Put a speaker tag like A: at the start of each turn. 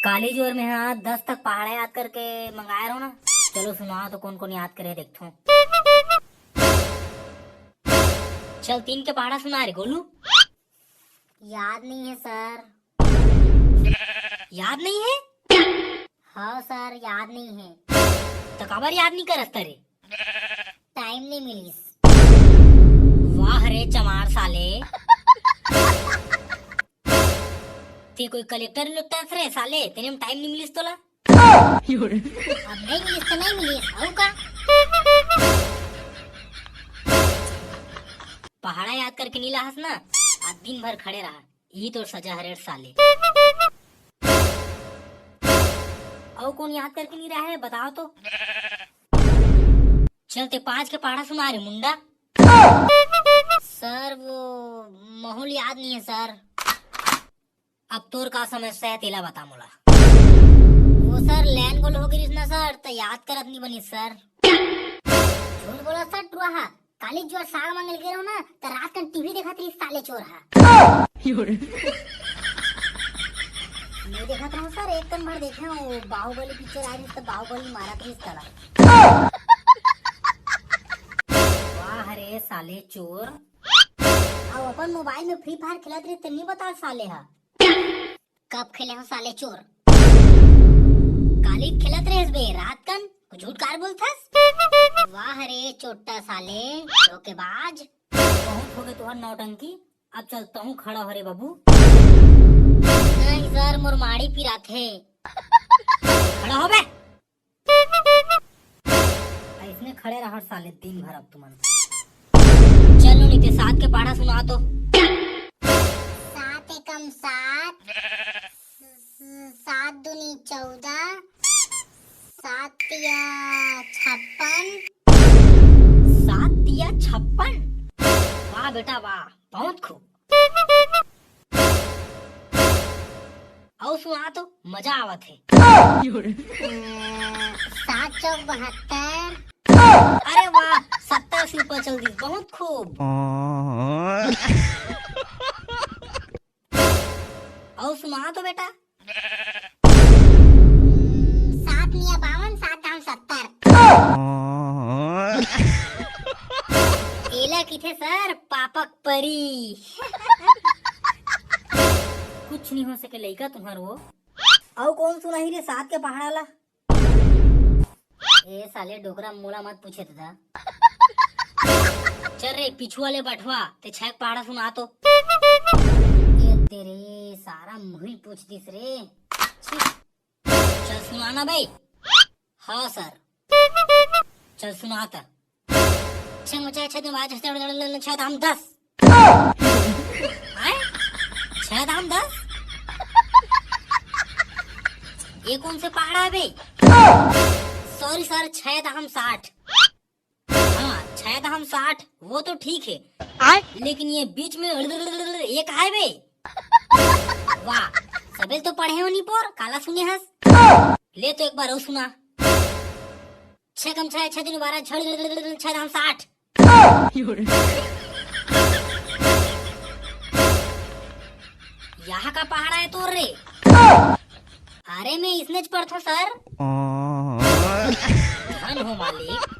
A: काली जोर में हाँ 10 तक पहाड़ याद करके मंगाए रहो ना। चलो सुनाओ तो कौन कौन याद करे देखता हूँ। चल 3 के पहाड़ा सुना रे गोलू।
B: याद नहीं है सर।
A: याद नहीं है?
B: हाँ सर, याद नहीं है।
A: तो काबर याद नहीं करस तरे?
B: टाइम नहीं मिली।
A: वाह रे चमार साले। ते कोई कलेक्टर लुट्टा रे साले, तेने में टाइम नहीं मिलिस तोला।
B: अब नहीं मिली तो नहीं मिली और का।
A: पहाड़ा याद करके नीला हंस ना, आज दिन भर खड़े रहा, यही तो सजा हरे साले। और कौन याद करके नहीं रहा है बताओ तो। चलते 5 के पहाड़ा सुना रे मुंडा।
B: सर वो माहौल याद नहीं है सर।
A: अब तोर का समस्या है तेला बता मोला।
B: वो सर लैन गोल हो गई ना सर, तो याद करत नहीं बनी सर। झूठ बोला सर टुआ हा। काली जोर साग मंगल के रहो ना, तो रात का टीवी देखा थी साले चोर हा। नहीं देखा था सर, एक कन भर देखे हूँ। बाहुबली पिक्चर आ रही तो बाहुबली मारा था इस तरह।
A: वाह रे साले चोर।
B: अब अपन मोबाइल में फ्री फायर खेलत रही तो नहीं बता साले हा। कब खेले हो साले चोर?
A: काली खेलत रहे बे रात कन, झूठ कार बोलथस।
B: वाह रे चोट्टा साले, धोखेबाज।
A: बहुत हो गए तुहार नौटंकी। अब चलता हूँ, खड़ा हो रे बाबू।
B: नहीं सर, मोर माड़ी पिरात है।
A: खड़ा हो बे। इसने खड़े रहा साले दिन भर। अब तुमन चलो नहीं ते 7 के पहाड़ा सुना तो।
B: 7 एकम 7, 7 दूनी 14, 7 तिया 56।
A: 7 तिया 56। वाह बेटा वाह, बहुत खूब। और सुना तो मजा आवत है।
B: 7 चौक 72।
A: अरे वाह, 70 से ऊपर चल दी, बहुत खूब। और सुना तो बेटा।
B: 7 मिया 52, 7 दाम 70।
A: एला किथे सर, पापक परी। कुछ नहीं हो सके लइका तुम्हार वो। और कौन सुना ही रे 7 के पहाड़ा ला। ए साले डोकरा मोला मत पूछे था। चल रे पिछुआ ले बैठवा ते 6 के पहाड़ा सुना तो। ये तेरे सारा मुही पूछ दिस रे। चल सुनाना भाई। हाँ सर, चल सुनाता। 6 दाम 10। 6 दाम 10। ये कौन से पहाड़ा है भाई? सॉरी सर, 6 दाम 60। हाँ 6 दाम 60 वो तो ठीक है, लेकिन ये बीच में एक है भाई। वाह, सबे तो पढ़े हो नहीं पोर, काला सुने हंस। ले तो एक बार और सुना। 6 कम 6, 6 दूनी 12, 6 दाम 60। यहाँ का पहाड़ा है तो रे। अरे मैं इसने पढ़ता सर। धन हो मालिक।